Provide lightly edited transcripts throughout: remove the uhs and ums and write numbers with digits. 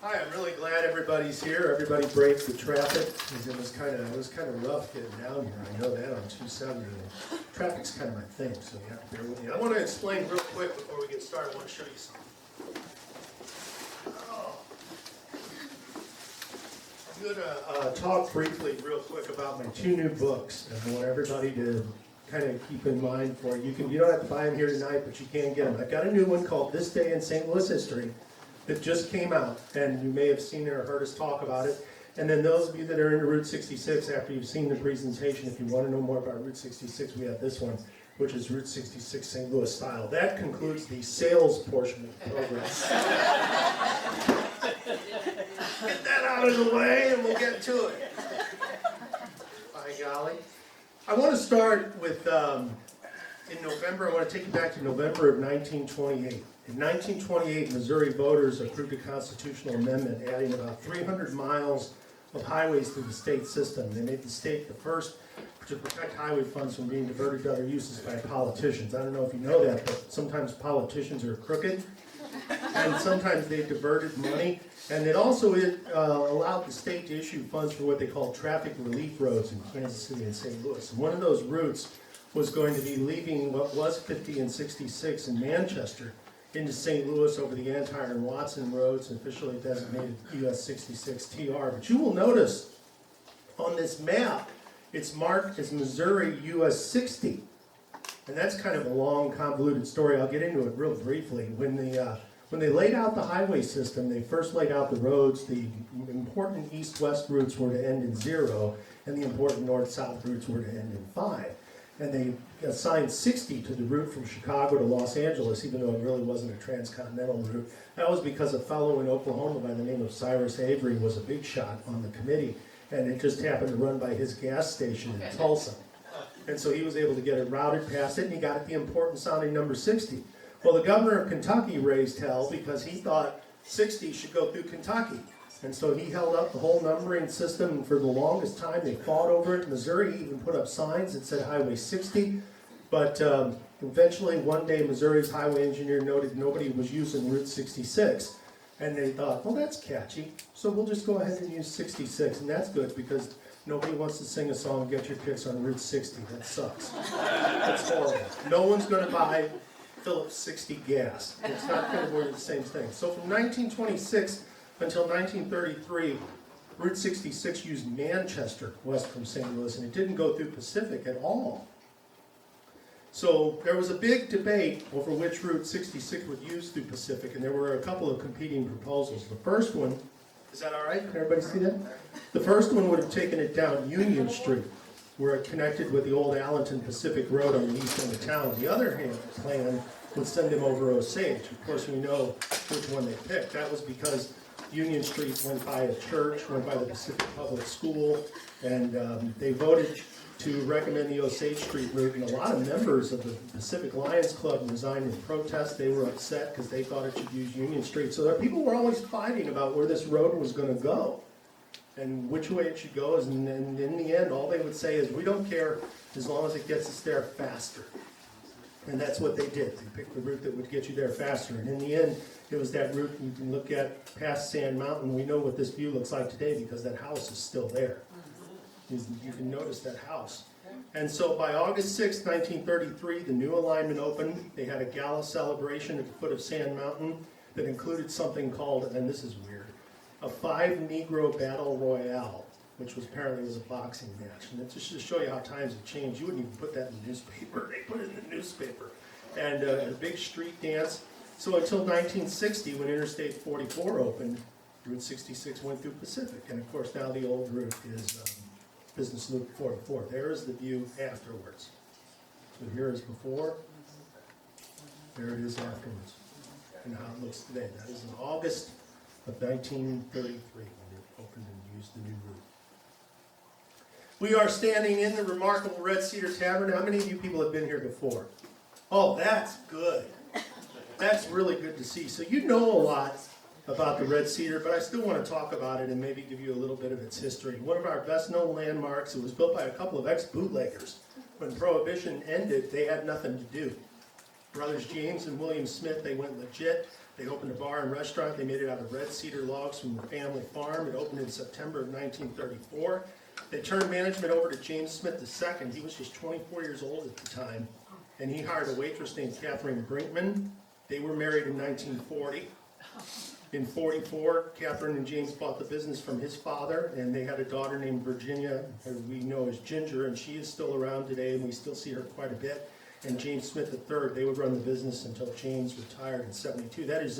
Hi, I'm really glad everybody's here. Everybody braved the traffic because it was kind of rough getting down here. I know that on 270. Traffic's kind of my thing, so you have to bear with me. I want to explain real quick before we get started. I want to show you something. I'm going to talk briefly, real quick, about my two new books, and I want everybody to kind of keep in mind for you. You don't have to buy them here tonight, but you can get them. I've got a new one called This Day in St. Louis History. It just came out, and you may have seen it or heard us talk about it. And then those of you that are into Route 66, after you've seen the presentation, if you want to know more about Route 66, we have this one, which is Route 66 St. Louis style. That concludes the sales portion of the program. Get that out of the way, and we'll get to it. By golly. I want to start with, in November, I want to take you back to November of 1928. In 1928, Missouri voters approved a constitutional amendment adding about 300 miles of highways to the state system. They made the state the first to protect highway funds from being diverted to other uses by politicians. I don't know if you know that, but sometimes politicians are crooked, and sometimes they diverted money. And it also allowed the state to issue funds for what they call traffic relief roads in Kansas City and St. Louis. And one of those routes was going to be leaving what was 50 and 66 in Manchester into St. Louis over the Antire and Watson roads, officially designated US 66 TR. But you will notice on this map, it's marked as Missouri US 60. And that's kind of a long, convoluted story. I'll get into it real briefly. When they laid out the highway system, they first laid out the roads. The important east-west routes were to end in 0, and the important north-south routes were to end in 5. And they assigned 60 to the route from Chicago to Los Angeles, even though it really wasn't a transcontinental route. That was because a fellow in Oklahoma by the name of Cyrus Avery was a big shot on the committee, and it just happened to run by his gas station in Tulsa. And so he was able to get it routed past it, and he got it the important sounding number 60. Well, the governor of Kentucky raised hell because he thought 60 should go through Kentucky. And so he held up the whole numbering system, and for the longest time they fought over it. Missouri even put up signs that said Highway 60, but eventually one day Missouri's highway engineer noted nobody was using Route 66, and they thought, well, that's catchy, so we'll just go ahead and use 66, and that's good because nobody wants to sing a song, Get Your Kicks on Route 60. That sucks. That's horrible. No one's going to buy Phillips 60 gas. It's not going to work the same thing. So from 1926 until 1933, Route 66 used Manchester west from St. Louis, and it didn't go through Pacific at all. So there was a big debate over which Route 66 would use through Pacific, and there were a couple of competing proposals. The first one, is that all right? Can everybody see that? The first one would have taken it down Union Street, where it connected with the old Allenton Pacific Road on the east end of town. The other plan would send them over Osage. Of course, we know which one they picked. That was because Union Street went by a church, went by the Pacific Public School, and they voted to recommend the Osage Street route, and a lot of members of the Pacific Lions Club resigned in protest. They were upset because they thought it should use Union Street. So people were always fighting about where this road was going to go and which way it should go, and in the end, all they would say is, we don't care as long as it gets us there faster. And that's what they did. They picked the route that would get you there faster. And in the end, it was that route you can look at past Sand Mountain. We know what this view looks like today because that house is still there. You can notice that house. And so by August 6, 1933, the new alignment opened. They had a gala celebration at the foot of Sand Mountain that included something called, and this is weird, a 5-Negro Battle Royale, which was apparently was a boxing match. And it's just to show you how times have changed. You wouldn't even put that in the newspaper. They put it in the newspaper. And a big street dance. So until 1960, when Interstate 44 opened, Route 66 went through Pacific. And of course, now the old route is Business Loop 44. There is the view afterwards. So here is before. There it is afterwards. And how it looks today. That is in August of 1933 when it opened and used the new route. We are standing in the remarkable Red Cedar Tavern. How many of you people have been here before? Oh, that's good. That's really good to see. So you know a lot about the Red Cedar, but I still want to talk about it and maybe give you a little bit of its history. One of our best known landmarks, it was built by a couple of ex-bootleggers. When Prohibition ended, they had nothing to do. Brothers James and William Smith, they went legit. They opened a bar and restaurant. They made it out of red cedar logs from the family farm. It opened in September of 1934. They turned management over to James Smith II. He was just 24 years old at the time, and he hired a waitress named Catherine Brinkman. They were married in 1940. In 44, Catherine and James bought the business from his father, and they had a daughter named Virginia, who we know as Ginger, and she is still around today, and we still see her quite a bit. And James Smith III, they would run the business until James retired in 72. That is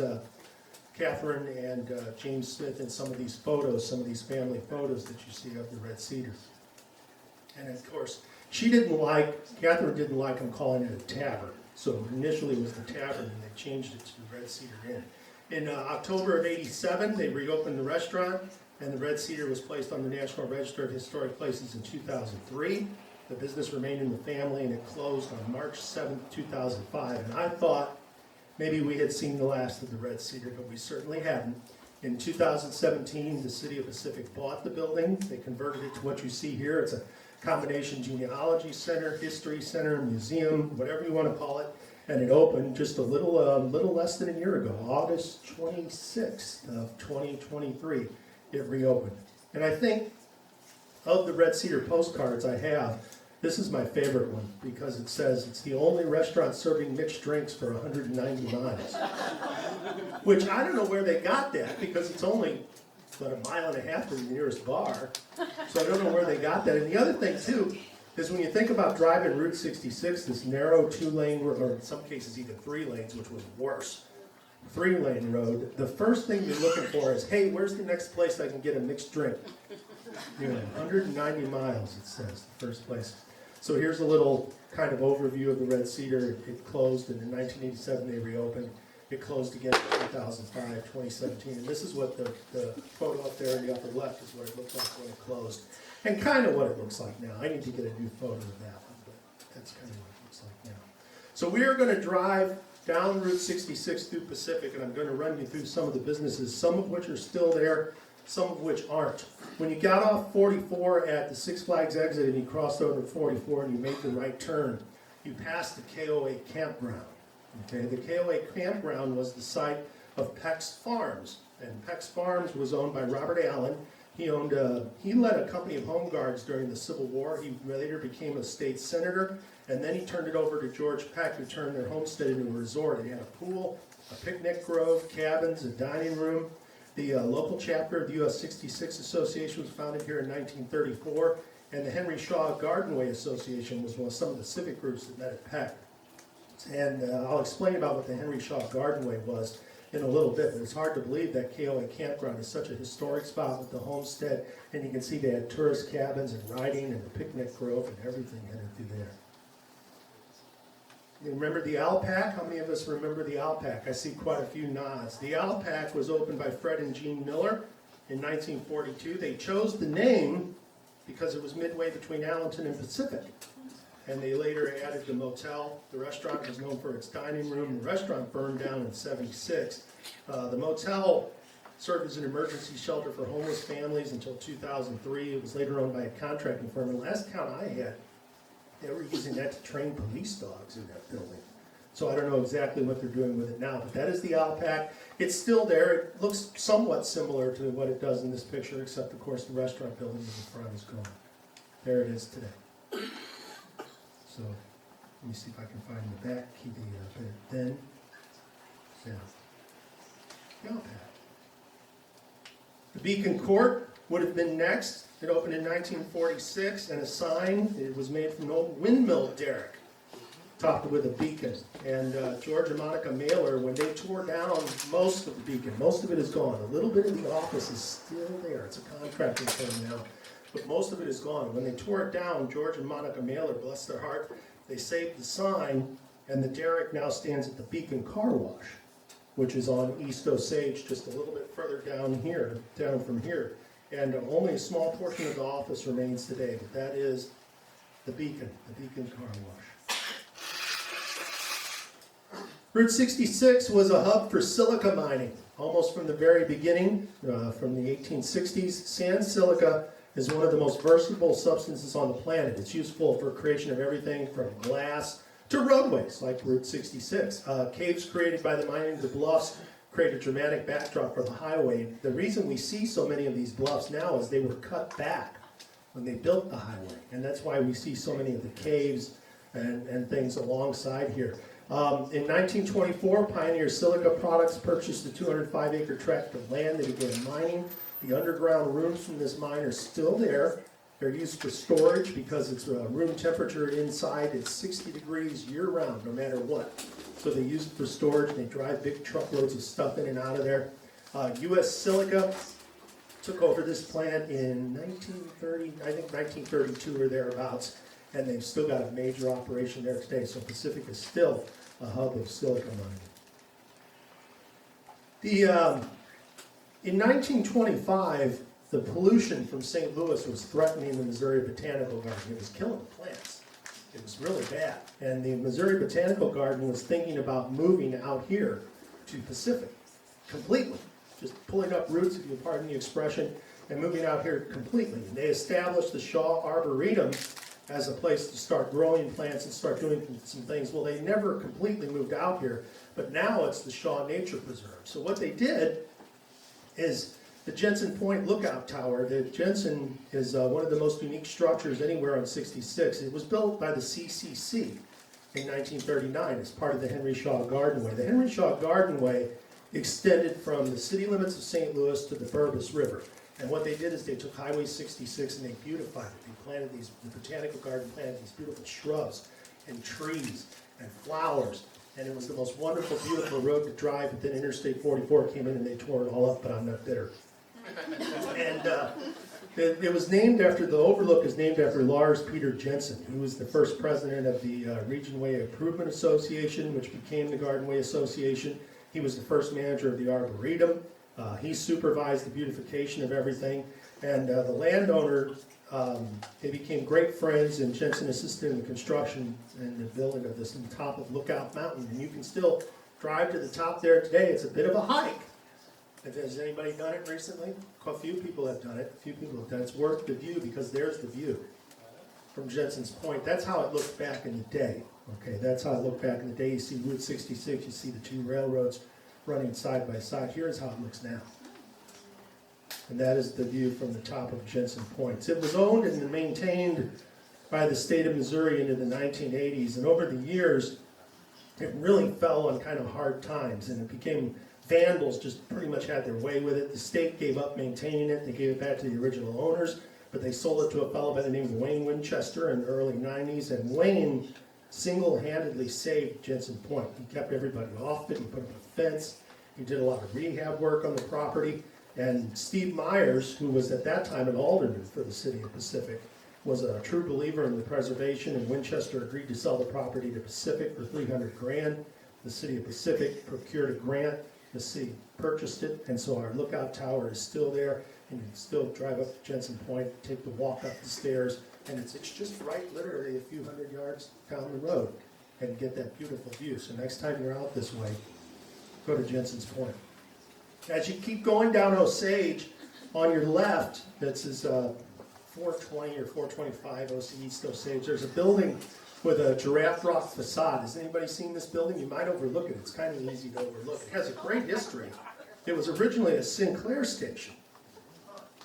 Catherine and James Smith in some of these photos, some of these family photos that you see of the Red Cedar. And of course, Catherine didn't like him calling it a tavern. So initially it was the tavern, and they changed it to the Red Cedar Inn. In October of '87, they reopened the restaurant, and the Red Cedar was placed on the National Register of Historic Places in 2003. The business remained in the family, and it closed on March 7th, 2005. And I thought maybe we had seen the last of the Red Cedar, but we certainly hadn't. In 2017, the City of Pacific bought the building. They converted it to what you see here. It's a combination genealogy center, history center, museum, whatever you want to call it. And it opened just a little less than a year ago, August 26th of 2023, it reopened. And I think of the Red Cedar postcards I have, this is my favorite one because it says it's the only restaurant serving mixed drinks for 190 miles. Which I don't know where they got that because it's only about a mile and a half to the nearest bar. So I don't know where they got that. And the other thing too, is when you think about driving Route 66, this narrow 2-lane, or in some cases even 3 lanes, which was worse, 3-lane road, the first thing you're looking for is, hey, where's the next place I can get a mixed drink? 190 miles, it says, the first place. So here's a little kind of overview of the Red Cedar. It closed, and in 1987 they reopened. It closed again in 2005, 2017, and this is what the photo up there in the upper left is what it looked like when it closed. And kind of what it looks like now. I need to get a new photo of that one, but that's kind of what it looks like now. So we are going to drive down Route 66 through Pacific, and I'm going to run you through some of the businesses, some of which are still there, some of which aren't. When you got off 44 at the Six Flags exit and you crossed over 44 and you made the right turn, you passed the KOA campground. Okay, the KOA campground was the site of Peck's Farms, and Peck's Farms was owned by Robert Allen. He led a company of home guards during the Civil War. He later became a state senator, and then he turned it over to George Peck, who turned their homestead into a resort. It had a pool, a picnic grove, cabins, a dining room. The local chapter of the US 66 Association was founded here in 1934, and the Henry Shaw Gardenway Association was some of the civic groups that met at Peck. And I'll explain about what the Henry Shaw Gardenway was in a little bit, but it's hard to believe that KOA campground is such a historic spot with the homestead, and you can see they had tourist cabins and riding and the picnic grove and everything headed through there. You remember the Alpac? How many of us remember the Alpac? I see quite a few nods. The Alpac was opened by Fred and Jean Miller in 1942. They chose the name because it was midway between Allenton and Pacific. And they later added the motel. The restaurant was known for its dining room. The restaurant burned down in '76. The motel served as an emergency shelter for homeless families until 2003. It was later owned by a contracting firm. And last count I had, they were using that to train police dogs in that building. So I don't know exactly what they're doing with it now, but that is the Alpac. It's still there. It looks somewhat similar to what it does in this picture, except of course the restaurant building in the front is gone. There it is today. So let me see if I can find the back key then. Yeah. The Alpac. The Beacon Court would have been next. It opened in 1946, and a sign, it was made from an old windmill derrick, topped with a beacon. And George and Monica Mailer, when they tore down most of the beacon, most of it is gone. A little bit of the office is still there. It's a contracting firm now, but most of it is gone. When they tore it down, George and Monica Mailer, bless their heart, they saved the sign, and the derrick now stands at the Beacon Car Wash, which is on East Osage, just a little bit further down from here. And only a small portion of the office remains today, but that is the Beacon Car Wash. Route 66 was a hub for silica mining, almost from the very beginning, from the 1860s. Sand silica is one of the most versatile substances on the planet. It's useful for creation of everything from glass to roadways, like Route 66. Caves created by the mining of the bluffs create a dramatic backdrop for the highway. The reason we see so many of these bluffs now is they were cut back when they built the highway, and that's why we see so many of the caves and things alongside here. In 1924, Pioneer Silica Products purchased a 205-acre tract of land. They began mining. The underground rooms from this mine are still there. They're used for storage because it's room temperature inside. It's 60 degrees year-round, no matter what. So they use it for storage, and they drive big truckloads of stuff in and out of there. U.S. Silica took over this plant in 1930, I think 1932 or thereabouts, and they've still got a major operation there today. So Pacific is still a hub of silica mining. In 1925, the pollution from St. Louis was threatening the Missouri Botanical Garden. It was killing the plants. It was really bad. And the Missouri Botanical Garden was thinking about moving out here to Pacific completely. Just pulling up roots, if you'll pardon the expression, and moving out here completely. And they established the Shaw Arboretum as a place to start growing plants and start doing some things. Well, they never completely moved out here, but now it's the Shaw Nature Preserve. So what they did is the Jensen Point Lookout Tower. The Jensen is one of the most unique structures anywhere on 66. It was built by the CCC in 1939 as part of the Henry Shaw Gardenway. The Henry Shaw Gardenway extended from the city limits of St. Louis to the Burbus River. And what they did is they took Highway 66 and they beautified it. They planted these, the botanical garden planted these beautiful shrubs and trees and flowers. And it was the most wonderful, beautiful road to drive. But then Interstate 44 came in and they tore it all up, but I'm not bitter. And it was named after, the overlook is named after Lars Peter Jensen, who was the first president of the Regionway Improvement Association, which became the Gardenway Association. He was the first manager of the Arboretum. He supervised the beautification of everything. And the landowner, they became great friends, and Jensen assisted in the construction and the building of this on top of Lookout Mountain. And you can still drive to the top there today. It's a bit of a hike. Has anybody done it recently? A few people have done it. A few people have done it. It's worth the view because there's the view from Jensen's Point. That's how it looked back in the day. Okay, that's how it looked back in the day. You see Route 66, you see the two railroads running side by side. Here's how it looks now. And that is the view from the top of Jensen Point. It was owned and maintained by the state of Missouri into the 1980s. And over the years, it really fell on kind of hard times. And it became, vandals just pretty much had their way with it. The state gave up maintaining it. They gave it back to the original owners. But they sold it to a fellow by the name of Wayne Winchester in the early 90s. And Wayne single-handedly saved Jensen Point. He kept everybody off it. He put up a fence. He did a lot of rehab work on the property. And Steve Myers, who was at that time an alderman for the city of Pacific, was a true believer in the preservation, and Winchester agreed to sell the property to Pacific for $300,000. The city of Pacific procured a grant. The city purchased it, and so our lookout tower is still there, and you can still drive up to Jensen Point, take the walk up the stairs, and it's just right, literally a few hundred yards down the road, and get that beautiful view. So next time you're out this way, go to Jensen's Point. As you keep going down Osage, on your left, this is 420 or 425 East Osage, there's a building with a giraffe rock facade. Has anybody seen this building? You might overlook it. It's kind of easy to overlook. It has a great history. It was originally a Sinclair station.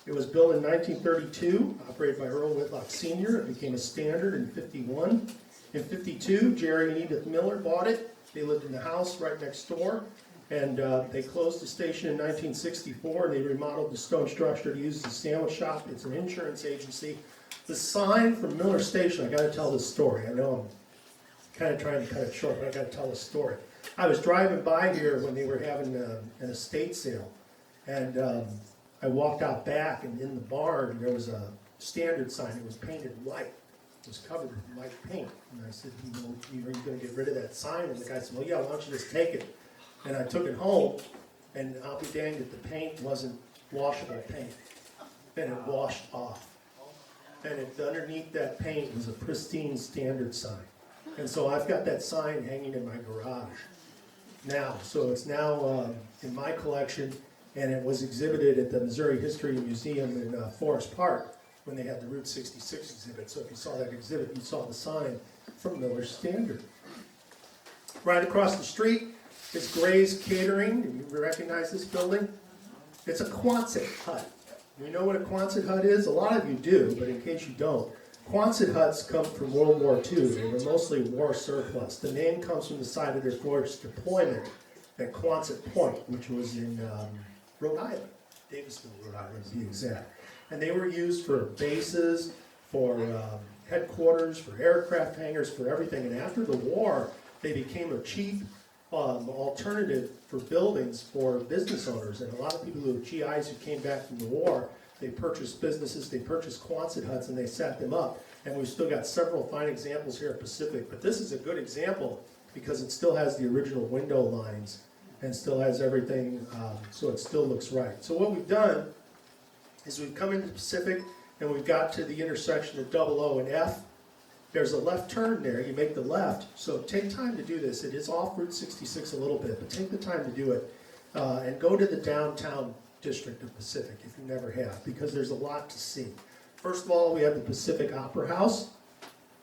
It was built in 1932, operated by Earl Whitlock Sr. It became a standard in 51. In 52, Jerry and Edith Miller bought it. They lived in the house right next door. And they closed the station in 1964, and they remodeled the stone structure to use as a sandwich shop. It's an insurance agency. The sign from Miller Station, I got to tell this story. I know I'm kind of trying to cut it short, but I got to tell this story. I was driving by here when they were having an estate sale, and I walked out back, and in the barn there was a standard sign. It was painted white. It was covered with white paint. And I said, are you going to get rid of that sign? And the guy said, well, yeah, why don't you just take it? And I took it home, and I'll be danged if the paint wasn't washable paint. And it washed off. And underneath that paint was a pristine standard sign. And so I've got that sign hanging in my garage now. So it's now in my collection, and it was exhibited at the Missouri History Museum in Forest Park when they had the Route 66 exhibit. So if you saw that exhibit, you saw the sign from Miller's Standard. Right across the street is Gray's Catering. Do you recognize this building? It's a Quonset hut. You know what a Quonset hut is? A lot of you do, but in case you don't, Quonset huts come from World War II. They were mostly war surplus. The name comes from the site of their first deployment at Quonset Point, which was in Rhode Island, Davisville, Rhode Island to be exact. And they were used for bases, for headquarters, for aircraft hangars, for everything. And after the war, they became a cheap alternative for buildings for business owners. And a lot of people who were GIs who came back from the war, they purchased businesses, they purchased Quonset huts, and they set them up. And we've still got several fine examples here at Pacific. But this is a good example because it still has the original window lines and still has everything, so it still looks right. So what we've done is we've come into Pacific and we've got to the intersection of 00 and F. There's a left turn there, you make the left, so take time to do this. It is off Route 66 a little bit, but take the time to do it. And go to the downtown district of Pacific if you never have, because there's a lot to see. First of all, we have the Pacific Opera House,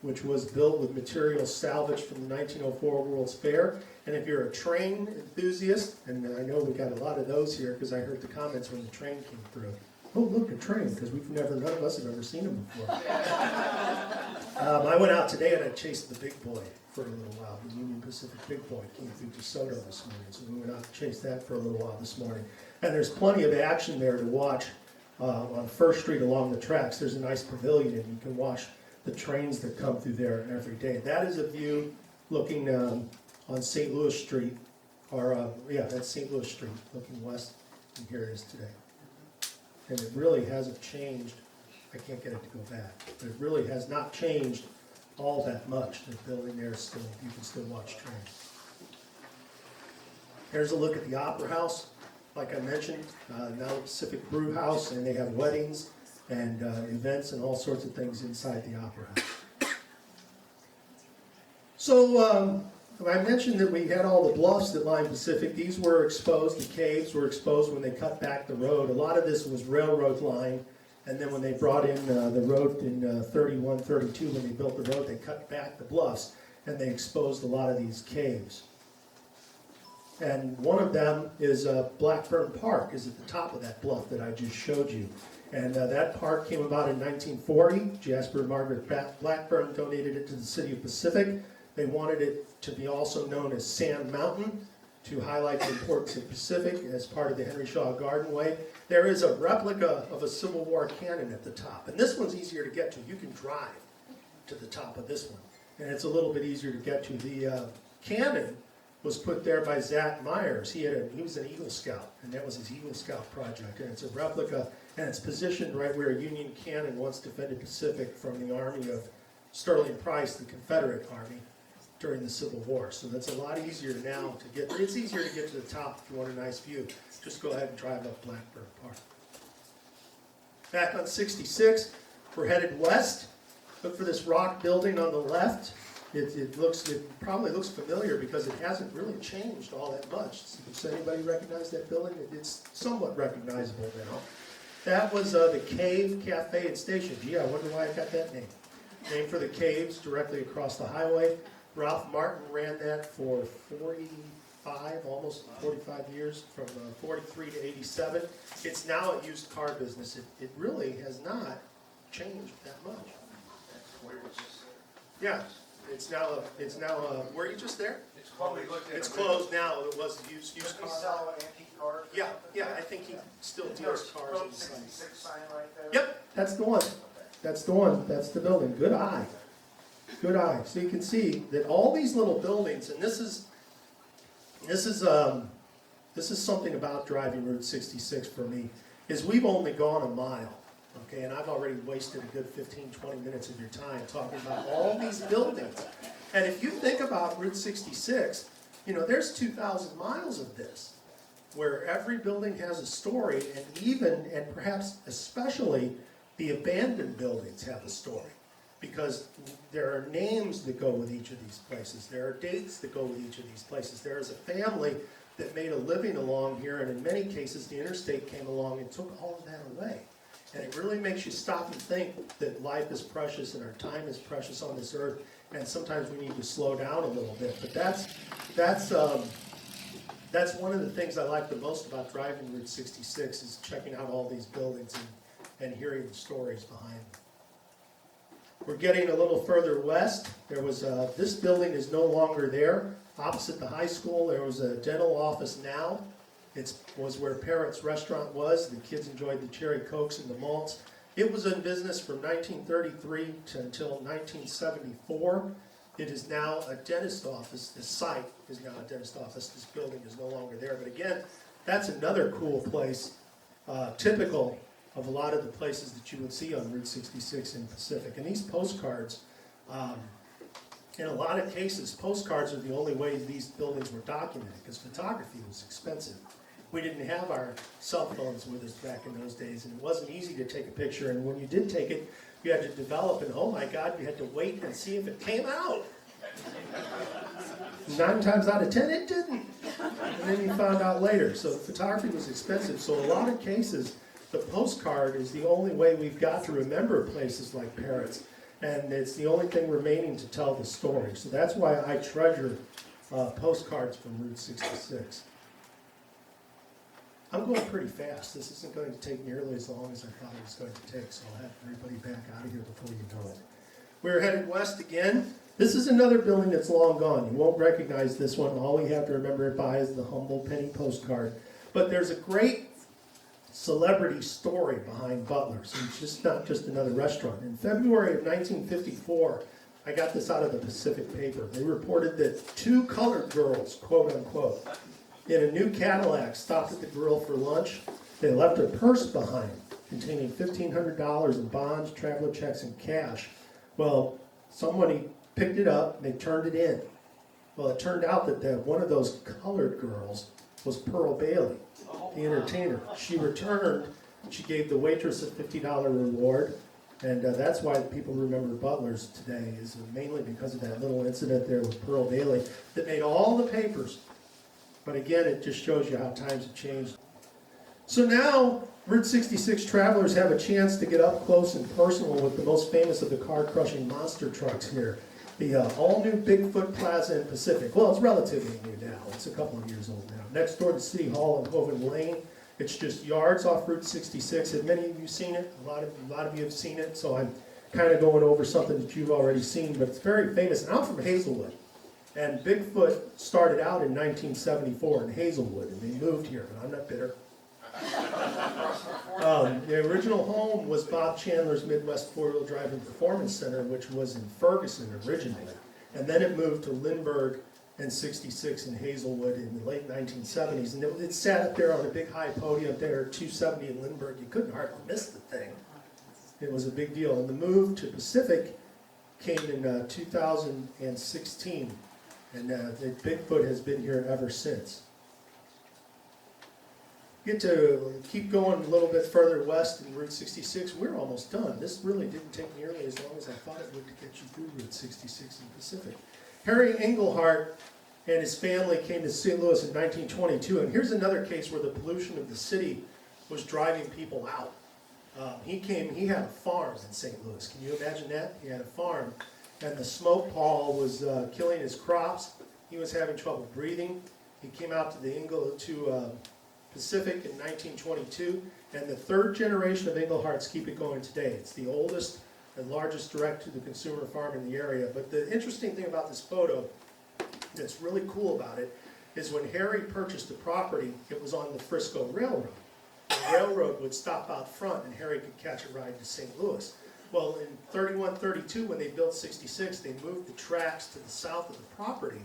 which was built with materials salvaged from the 1904 World's Fair. And if you're a train enthusiast, and I know we got a lot of those here because I heard the comments when the train came through. Oh, look, a train, because none of us have ever seen them before. I went out today and I chased the big boy for a little while. The Union Pacific Big Boy came through DeSoto this morning, so we went out and chased that for a little while this morning. And there's plenty of action there to watch on First Street along the tracks. There's a nice pavilion, and you can watch the trains that come through there every day. That is a view looking on St. Louis Street, or that's St. Louis Street, looking west, and here it is today. And it really hasn't changed. I can't get it to go back, but it really has not changed all that much. The building there is still, you can still watch trains. Here's a look at the Opera House. Like I mentioned, now the Pacific Brew House, and they have weddings and events and all sorts of things inside the Opera House. So I mentioned that we had all the bluffs that line Pacific. These were exposed, the caves were exposed when they cut back the road. A lot of this was railroad line, and then when they brought in the road in 31, 32, when they built the road, they cut back the bluffs, and they exposed a lot of these caves. And one of them is Blackburn Park, is at the top of that bluff that I just showed you. And that park came about in 1940. Jasper and Margaret Blackburn donated it to the city of Pacific. They wanted it to be also known as Sand Mountain to highlight the importance of Pacific as part of the Henry Shaw Garden Way. There is a replica of a Civil War cannon at the top. And this one's easier to get to. You can drive to the top of this one. And it's a little bit easier to get to. The cannon was put there by Zach Myers. He was an Eagle Scout, and that was his Eagle Scout project. And it's a replica, and it's positioned right where a Union cannon once defended Pacific from the army of Sterling Price, the Confederate Army, during the Civil War. So that's a lot easier now to get. It's easier to get to the top if you want a nice view. Just go ahead and drive up Blackburn Park. Back on 66, we're headed west. Look for this rock building on the left. It probably looks familiar because it hasn't really changed all that much. Does anybody recognize that building? It's somewhat recognizable now. That was the Cave Cafe and Station. Gee, I wonder why I got that name. Named for the caves directly across the highway. Ralph Martin ran that for 45, almost 45 years, from 43 to 87. It's now a used car business. It really has not changed that much. Yeah. It's now, were you just there? It's closed. It's closed now. It was a used car. Does he sell antique cars? Yeah, I think he still deals cars Road on the site. 66 sign right there? Yep, that's the one. That's the one. That's the building. Good eye. Good eye. So you can see that all these little buildings, and this is something about driving Route 66 for me, is we've only gone a mile. Okay, and I've already wasted a good 15, 20 minutes of your time talking about all these buildings. And if you think about Route 66, there's 2,000 miles of this, where every building has a story, and perhaps especially the abandoned buildings have a story. Because there are names that go with each of these places. There are dates that go with each of these places. There is a family that made a living along here, and in many cases the interstate came along and took all of that away. And it really makes you stop and think that life is precious and our time is precious on this earth, and sometimes we need to slow down a little bit. But that's That's one of the things I like the most about driving Route 66 is checking out all these buildings and hearing the stories behind them. We're getting a little further west. There was this building is no longer there. Opposite the high school, there was a dental office now. It was where Parrot's Restaurant was. The kids enjoyed the cherry cokes and the malts. It was in business from 1933 until 1974. It is now a dentist office. The site is now a dentist office. This building is no longer there. But again, that's another cool place, typical of a lot of the places that you would see on Route 66 in Pacific. And these postcards, in a lot of cases, postcards are the only way these buildings were documented because photography was expensive. We didn't have our cell phones with us back in those days, and it wasn't easy to take a picture. And when you did take it, you had to develop, and oh my God, you had to wait and see if it came out. 9 times out of 10, it didn't. And then you found out later. So photography was expensive. So a lot of cases, the postcard is the only way we've got to remember places like Parrots. And it's the only thing remaining to tell the story. So that's why I treasure postcards from Route 66. I'm going pretty fast. This isn't going to take nearly as long as I thought it was going to take, so I'll have everybody back out of here before you know it. We're headed west again. This is another building that's long gone. You won't recognize this one. All we have to remember it by is the humble penny postcard. But there's a great celebrity story behind Butler's. It's just not just another restaurant. In February of 1954, I got this out of the Pacific paper. They reported that 2 colored girls, quote unquote, in a new Cadillac stopped at the grill for lunch. They left a purse behind containing $1,500 in bonds, traveler checks, and cash. Well, somebody picked it up and they turned it in. Well, it turned out that one of those colored girls was Pearl Bailey, the entertainer. She returned, she gave the waitress a $50 reward, and that's why people remember Butler's today, is mainly because of that little incident there with Pearl Bailey that made all the papers. But again, it just shows you how times have changed. So now, Route 66 travelers have a chance to get up close and personal with the most famous of the car-crushing monster trucks here. The all-new Bigfoot Plaza in Pacific. Well, it's relatively new now. It's a couple of years old now. Next door to City Hall in Hovind Lane. It's just yards off Route 66. Have many of you seen it? A lot of you have seen it, so I'm kind of going over something that you've already seen, but it's very famous. And I'm from Hazelwood. And Bigfoot started out in 1974 in Hazelwood, and they moved here, but I'm not bitter. The original home was Bob Chandler's Midwest 4-Wheel Drive and Performance Center, which was in Ferguson originally. And then it moved to Lindbergh and 66 in Hazelwood in the late 1970s. And it sat up there on a big high podium there, 270 in Lindbergh. You couldn't hardly miss the thing. It was a big deal. And the move to Pacific came in 2016. And the Bigfoot has been here ever since. Get to keep going a little bit further west in Route 66. We're almost done. This really didn't take nearly as long as I thought it would to get you through Route 66 in Pacific. Harry Engelhart and his family came to St. Louis in 1922. And here's another case where the pollution of the city was driving people out. He had a farm in St. Louis. Can you imagine that? He had a farm. And the smoke pall was killing his crops. He was having trouble breathing. He came out to Pacific in 1922, and the 3rd generation of Engleharts keep it going today. It's the oldest and largest direct-to-the-consumer farm in the area. But the interesting thing about this photo that's really cool about it is when Harry purchased the property, it was on the Frisco Railroad. The railroad would stop out front, and Harry could catch a ride to St. Louis. Well, in 31-32, when they built 66, they moved the tracks to the south of the property,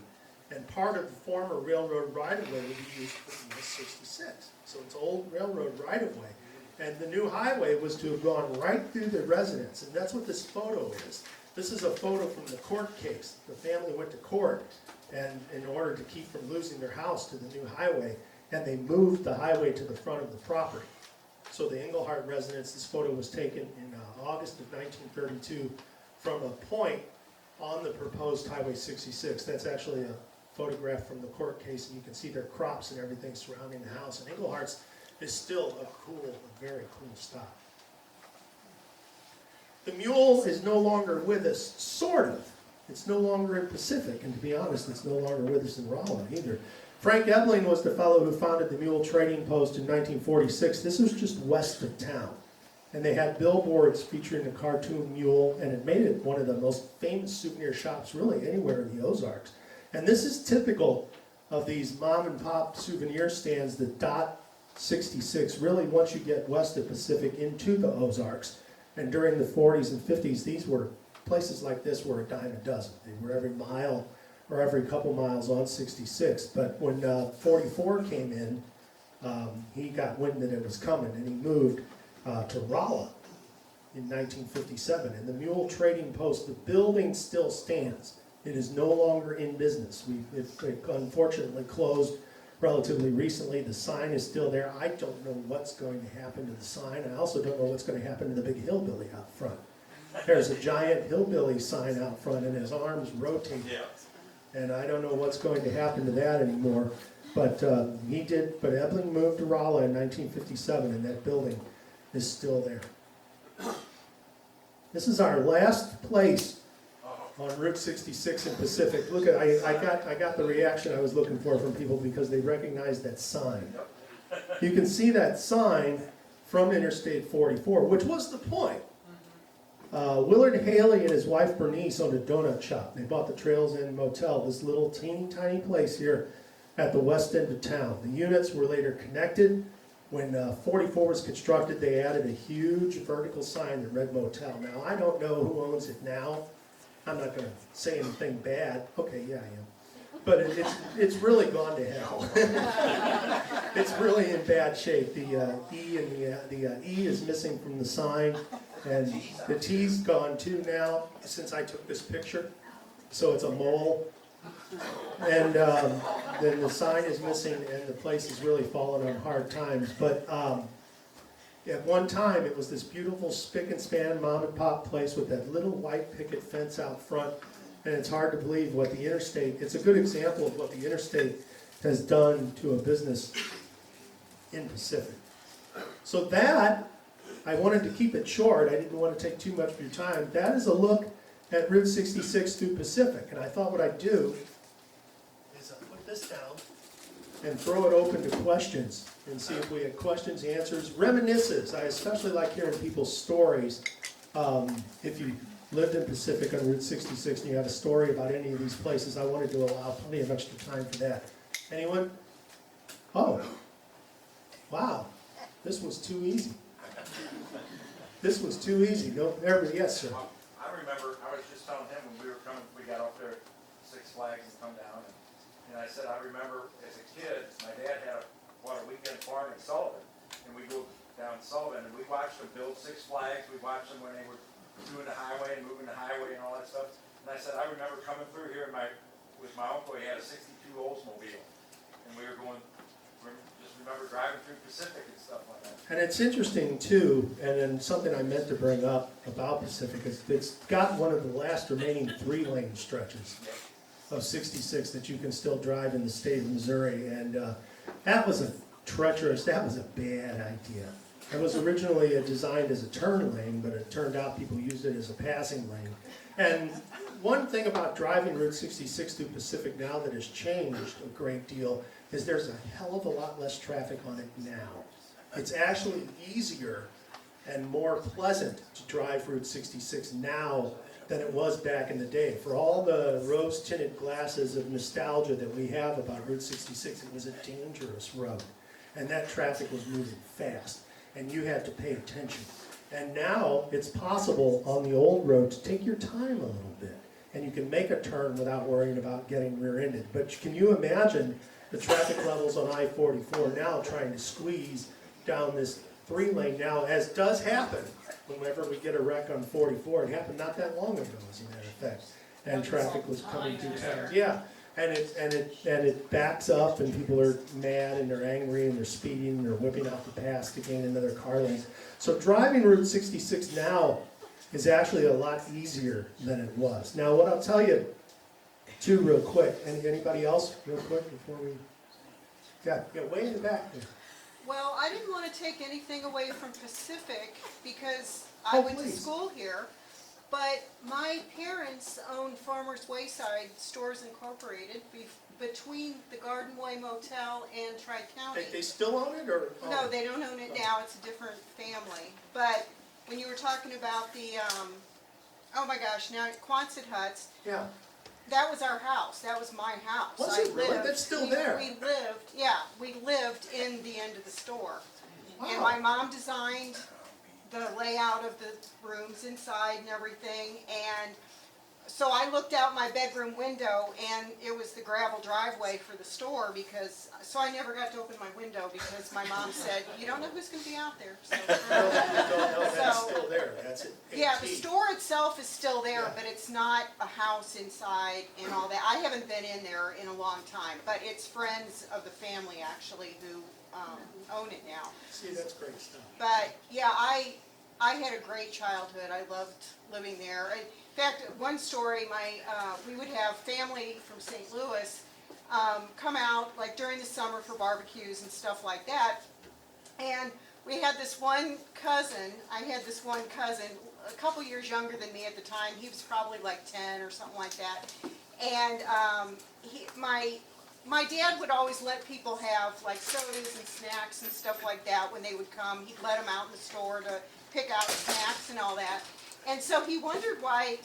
and part of the former railroad right-of-way would be used for US 66. So it's old railroad right-of-way. And the new highway was to have gone right through the residence, and that's what this photo is. This is a photo from the court case. The family went to court, and in order to keep from losing their house to the new highway, and they moved the highway to the front of the property. So the Engelhart residence, this photo was taken in August of 1932 from a point on the proposed Highway 66. That's actually a photograph from the court case, and you can see their crops and everything surrounding the house. And Englehart's is still a very cool stop. The mule is no longer with us, sort of. It's no longer in Pacific, and to be honest, it's no longer with us in Rollin either. Frank Ebling was the fellow who founded the Mule Trading Post in 1946. This was just west of town. And they had billboards featuring the cartoon mule, and it made it one of the most famous souvenir shops really anywhere in the Ozarks. And this is typical of these mom and pop souvenir stands that dot 66, really once you get west of Pacific into the Ozarks. And during the 40s and 50s, these were, places like this were a dime a dozen. They were every mile or every couple miles on 66. But when 44 came in, he got wind that it was coming, and he moved to Rolla in 1957. And the Mule Trading Post, the building still stands. It is no longer in business. It unfortunately closed relatively recently. The sign is still there. I don't know what's going to happen to the sign. I also don't know what's going to happen to the big hillbilly out front. There's a giant hillbilly sign out front, and his arms rotate. Yeah. And I don't know what's going to happen to that anymore. But he did. But Ebling moved to Rolla in 1957, and that building is still there. This is our last place on Route 66 in Pacific. Look at, I got the reaction I was looking for from people because they recognized that sign. You can see that sign from Interstate 44, which was the point. Willard Haley and his wife Bernice owned a donut shop. They bought the Trails Inn Motel, this little teeny tiny place here at the west end of town. The units were later connected. When 44 was constructed, they added a huge vertical sign that read Motel. Now, I don't know who owns it now. I'm not going to say anything bad. Okay, yeah, I am. But it's really gone to hell. It's really in bad shape. The E and the E is missing from the sign, and the T's gone too now since I took this picture. So it's a mole. And then the sign is missing, and the place has really fallen on hard times. But at one time, it was this beautiful spick and span mom and pop place with that little white picket fence out front. And it's hard to believe what the interstate, it's a good example of what the interstate has done to a business in Pacific. So that, I wanted to keep it short. I didn't want to take too much of your time. That is a look at Route 66 through Pacific. And I thought what I'd do is put this down and throw it open to questions and see if we had questions, answers, reminiscences. I especially like hearing people's stories. If you lived in Pacific on Route 66 and you have a story about any of these places, I wanted to allow plenty of extra time for that. Anyone? Oh, wow, this was too easy. This was too easy. No, everybody, yes, sir. I remember, I was just telling him when we were coming, we got up there at Six Flags and come down, and I said, I remember as a kid, my dad had a weekend farm in Sullivan, and we go down Sullivan, and we watched them build Six Flags, we watched them when they were doing the highway and moving the highway and all that stuff. And I said, I remember coming through here with my uncle, he had a 62 Oldsmobile. And we were going, just remember driving through Pacific and stuff like that. And it's interesting too, and then something I meant to bring up about Pacific is it's got one of the last remaining 3-lane stretches of 66 that you can still drive in the state of Missouri. And that was a treacherous, that was a bad idea. It was originally designed as a turn lane, but it turned out people used it as a passing lane. And one thing about driving Route 66 through Pacific now that has changed a great deal is there's a hell of a lot less traffic on it now. It's actually easier and more pleasant to drive Route 66 now than it was back in the day. For all the rose-tinted glasses of nostalgia that we have about Route 66, it was a dangerous road. And that traffic was moving fast. And you had to pay attention. And now it's possible on the old road to take your time a little bit. And you can make a turn without worrying about getting rear-ended. But can you imagine the traffic levels on I-44 now trying to squeeze down this 3-lane now, as does happen whenever we get a wreck on 44. It happened not that long ago, as a matter of fact. And traffic was coming through town. Yeah. And it backs up, and people are mad, and they're angry, and they're speeding, and they're whipping out the pass to gain another car lane. So driving Route 66 now is actually a lot easier than it was. Now, what I'll tell you, too, real quick. Anybody else, real quick, before we... Yeah, way in the back there. Well, I didn't want to take anything away from Pacific because I went to school here. But my parents owned Farmers Wayside Stores Incorporated between the Garden Way Motel and Tri-County. They still own it, or? oh. No, they don't own it now, it's a different family. But when you were talking about the, oh my gosh, now Quonset huts, Yeah, that was our house, that was my house. Was I it really? lived- That's still we- there? We lived, yeah, we lived in the end of the store. And Wow. my mom designed the layout of the rooms inside and everything, and so I looked out my bedroom window and it was the gravel driveway for the store because, so I never got to open my window because my mom said, you don't know who's gonna be out there, so. No, that's So- still there, that's it. Yeah, the antique. store itself is still there, Yeah. but it's not a house inside and all that. I haven't been in there in a long time, but it's friends of the family actually who own it now. See, that's great stuff. But yeah, I had a great childhood. I loved living there. In fact, one story, we would have family from St. Louis come out like during the summer for barbecues and stuff like that. And we had this one cousin. I had this one cousin, a couple years younger than me at the time. He was probably like 10 or something like that. And my dad would always let people have like sodas and snacks and stuff like that when they would come. He'd let them out in the store to pick out snacks and all that. And so he wondered why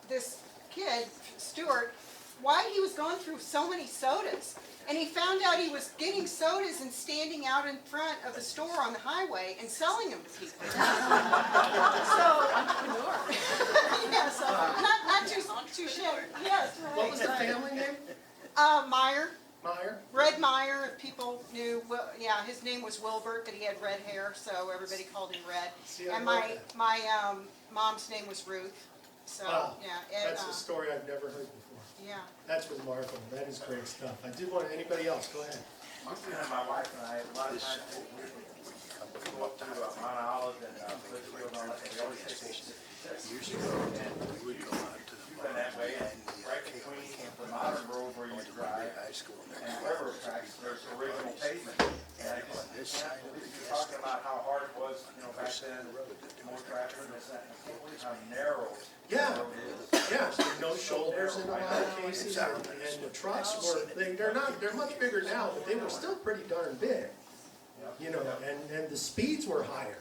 this kid, Stuart, why he was going through so many sodas. And he found out he was getting sodas and standing out in front of the store on the highway and selling them to people. So, yeah, so not too shabby. Yes, right. What was the family name? Meyer. Meyer? Red Meyer, if people knew, well, yeah, his name was Wilbert, but he had red hair, so everybody called him Red. See, I And love my that. mom's name was Ruth, so, Wow, yeah. And, that's a story I've never heard before. yeah. That's remarkable, that is great stuff. I did want, anybody else, go ahead. My wife and I, a lot of times, we go up to Mount Olive and Litchfield and all that, and we always take 66. Years ago, we would go out to the You've been that way, and right between the modern road where you drive high school and and railroad tracks, there's original pavement. And I just can't believe you're talking about how hard it was, back then, more traffic and this, that, and I can't believe how narrow Yeah. the road is. Yeah, so no shoulders in a lot of cases, and the trucks were, they're much bigger now, but they were still pretty darn big. And the speeds were higher.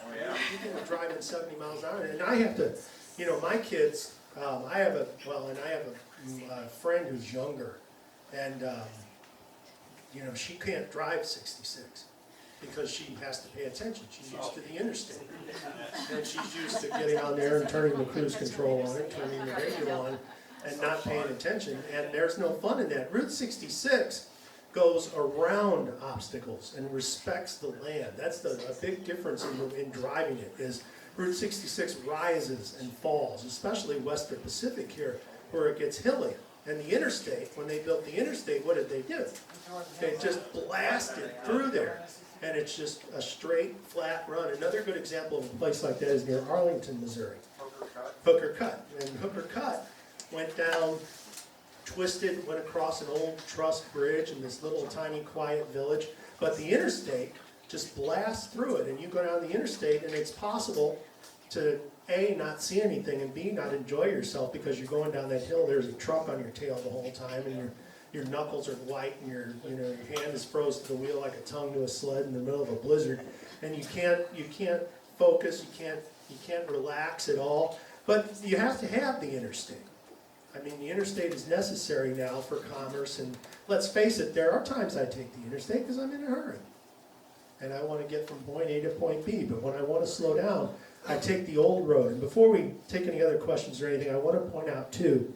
Oh, yeah. People were driving 70 miles an hour, and I have to, my kids, I have a friend who's younger, and, she can't drive 66 because she has to pay attention. She's used to the interstate. And she's used to getting on there and turning the cruise control on and turning the radio on and not paying attention, and there's no fun in that. Route 66 goes around obstacles and respects the land. That's a big difference in driving it, is Route 66 rises and falls, especially west of Pacific here, where it gets hilly. And the interstate, when they built the interstate, what did they do? They just blasted through there. And it's just a straight, flat run. Another good example of a place like that is near Arlington, Missouri. Hooker Cut. And Hooker Cut went down, twisted, went across an old truss bridge in this little tiny quiet village. But the interstate just blasts through it. And you go down the interstate and it's possible to A, not see anything, and B, not enjoy yourself because you're going down that hill, there's a truck on your tail the whole time, and your knuckles are white, and your hand is frozen to the wheel like a tongue to a sled in the middle of a blizzard, and you can't focus, you can't relax at all. But you have to have the interstate. I mean, the interstate is necessary now for commerce, and let's face it, there are times I take the interstate because I'm in a hurry. And I want to get from point A to point B, but when I want to slow down, I take the old road. And before we take any other questions or anything, I want to point out too,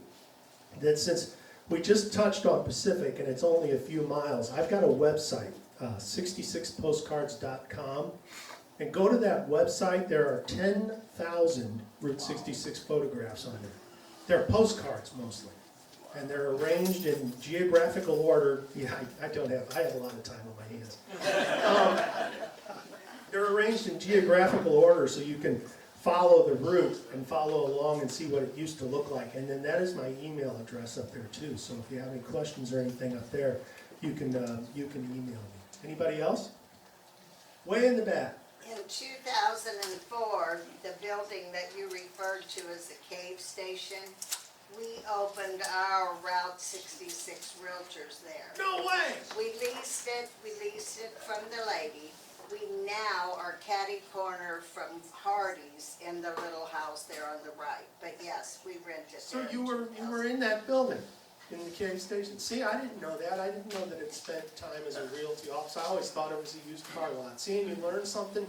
that since we just touched on Pacific and it's only a few miles, I've got a website, 66postcards.com. And go to that website, there are 10,000 Route 66 photographs on there. They're postcards mostly. And they're arranged in geographical order. Yeah, I have a lot of time on my hands. They're arranged in geographical order so you can follow the route and follow along and see what it used to look like. And then that is my email address up there too. So if you have any questions or anything up there, you can email me. Anybody else? Way in the back. In 2004, the building that you referred to as the cave station We opened our Route 66 Realtors there. No way! We leased it from the lady. We now are catty corner from Hardee's in the little house there on the right. But yes, we rented So there. you were in that building, in the cave station. See, I didn't know that. I didn't know that it spent time as a realty office. I always thought it was a used car lot. See, and you learn something.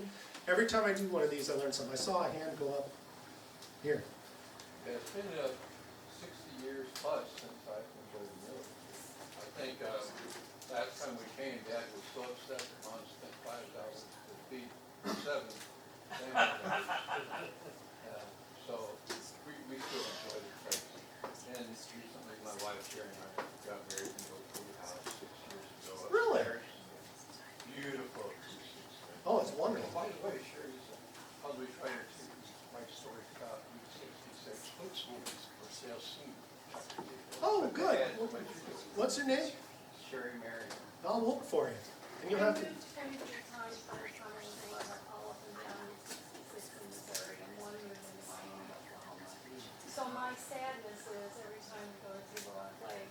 Every time I do one of these, I learn something. I saw a hand go up here. Yeah, it's been 60 years plus since I've been building mills. I think last time we came, Dad was so upset that Mom spent $5 to feed 7 families. So we still enjoy the place. And recently my wife Sherry and I got married in the old house 6 years ago. Really? Beautiful. Oh, it's wonderful. By the way, Sherry's published writer too. My story about Route 66 food schools for sale soon. Oh, good. What's her name? Sherry Marion. I'll look for you. And you'll have to, I moved 23 times by the time I was 11, all up and down 66 in Missouri, and one moved into Miami, Oklahoma. So my sadness is every time we go to Table Acclaimed,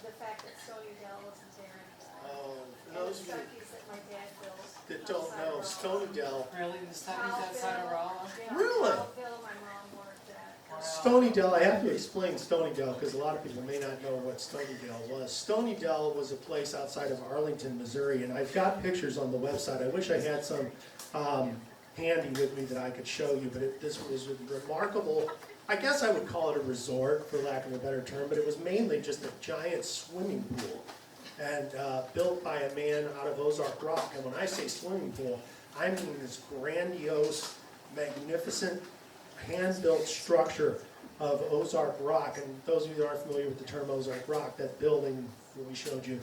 the fact that Stony Dell wasn't there anymore. for And the those of you Stuckey's that my dad built. that don't know, Stony Dell. Really, the studies outside of Rolla? Really? Kyle my mom worked at. Stony Dell, I have to explain Stony Dell because a lot of people may not know what Stony Dell was. Stony Dell was a place outside of Arlington, Missouri, and I've got pictures on the website. I wish I had some handy with me that I could show you, but this was a remarkable, I guess I would call it a resort, for lack of a better term, but it was mainly just a giant swimming pool, and built by a man out of Ozark Rock. And when I say swimming pool, I mean this grandiose, magnificent, hand-built structure of Ozark Rock. And those of you that aren't familiar with the term Ozark Rock, that building that we showed you,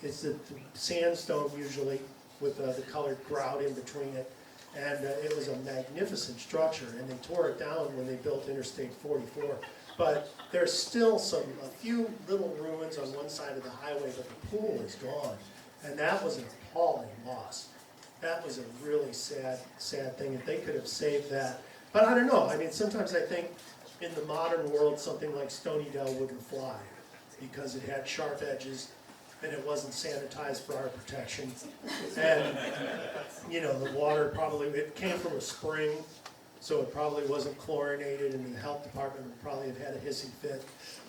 it's the sandstone usually with the colored grout in between it. And it was a magnificent structure, and they tore it down when they built Interstate 44. But there's still a few little ruins on one side of the highway, but the pool is gone. And that was an appalling loss. That was a really sad thing. If they could have saved that. But I don't know. I mean, sometimes I think in the modern world, something like Stony Dell wouldn't fly because it had sharp edges and it wasn't sanitized for our protection. And, you know, the water probably, it came from a spring, so it probably wasn't chlorinated, and the health department would probably have had a hissy fit.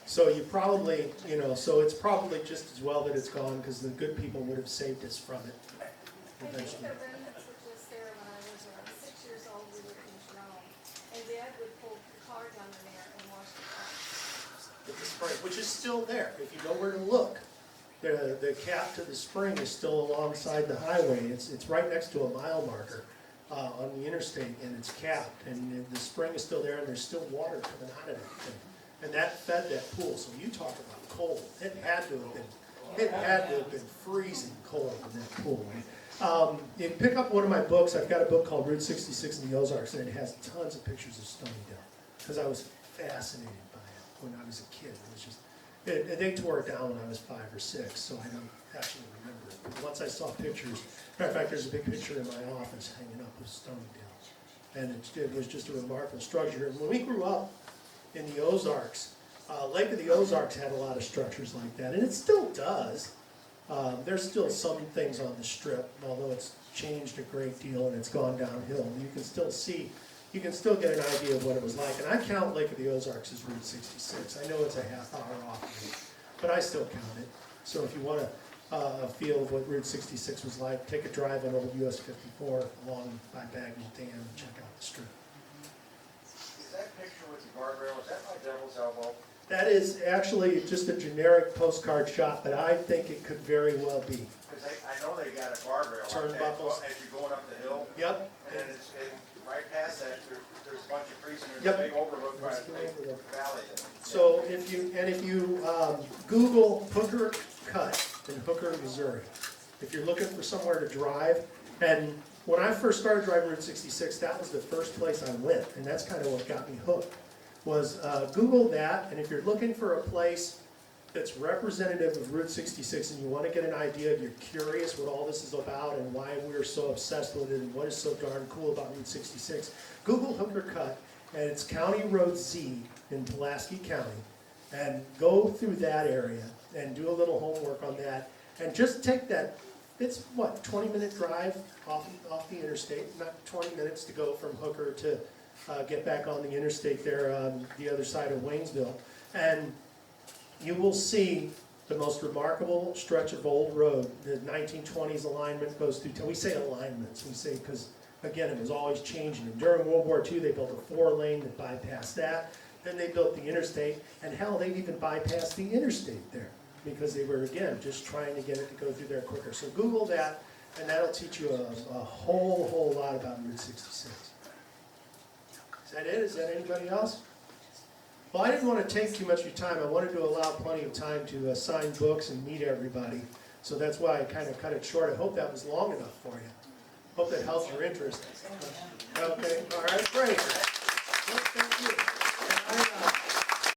So you probably, you know, so it's probably just as well that it's gone because the good people would have saved us from it I think eventually. the remnants were just there when I was 6 years old, we lived in Jerome, and Dad would pull the car down in there and wash the car. With the spring, which is still there, if you know where to look. The cap to the spring is still alongside the highway. It's right next to a mile marker on the interstate, and it's capped, and the spring is still there, and there's still water coming out of that thing. And that fed that pool, so you talk about cold. It had to have been freezing cold in that pool. You pick up one of my books. I've got a book called Route 66 in the Ozarks, and it has tons of pictures of Stony Dell, because I was fascinated by it when I was a kid. It was just, they tore it down when I was 5 or 6, so I don't actually remember it. But once I saw pictures, matter of fact, there's a big picture in my office hanging up of Stony Dell, and it was just a remarkable structure. And when we grew up in the Ozarks, Lake of the Ozarks had a lot of structures like that, and it still does. There's still some things on the strip, although it's changed a great deal and it's gone downhill. You can still see, you can still get an idea of what it was like. And I count Lake of the Ozarks as Route 66. I know it's a half hour off, but I still count it. So if you want a feel of what Route 66 was like, take a drive on old US 54 along by Bagnell Dam and check out the strip. Is that picture with the guardrail, is that my devil's elbow? That is actually just a generic postcard shot, but I think it could very well be. Because I know they got a guardrail. Turnbuckles. As you're going up the hill. Yep. And it's, right past that, there's a bunch of trees and Yep. there's a big overlook by a There's a big big overlook. valley. So if you Google Hooker Cut in Hooker, Missouri, if you're looking for somewhere to drive, and when I first started driving Route 66, that was the first place I went, and that's kind of what got me hooked, was Google that, and if you're looking for a place that's representative of Route 66 and you want to get an idea, you're curious what all this is about and why we're so obsessed with it and what is so darn cool about Route 66, Google Hooker Cut, and it's County Road Z in Pulaski County. And go through that area and do a little homework on that. And just take that, it's what, 20-minute drive off the interstate, not 20 minutes to go from Hooker to get back on the interstate there on the other side of Waynesville. And you will see the most remarkable stretch of old road. The 1920s alignment goes through, we say alignments, we say, because again, it was always changing. And during World War II, they built a 4-lane that bypassed that. Then they built the interstate, and hell, they've even bypassed the interstate there, because they were, again, just trying to get it to go through there quicker. So Google that, and that'll teach you a whole lot about Route 66. Is that it? Is that anybody else? Well, I didn't want to take too much of your time. I wanted to allow plenty of time to sign books and meet everybody. So that's why I kind of cut it short. I hope that was long enough for you. Hope that helps your interest. Okay, all right, great. Well, thank you.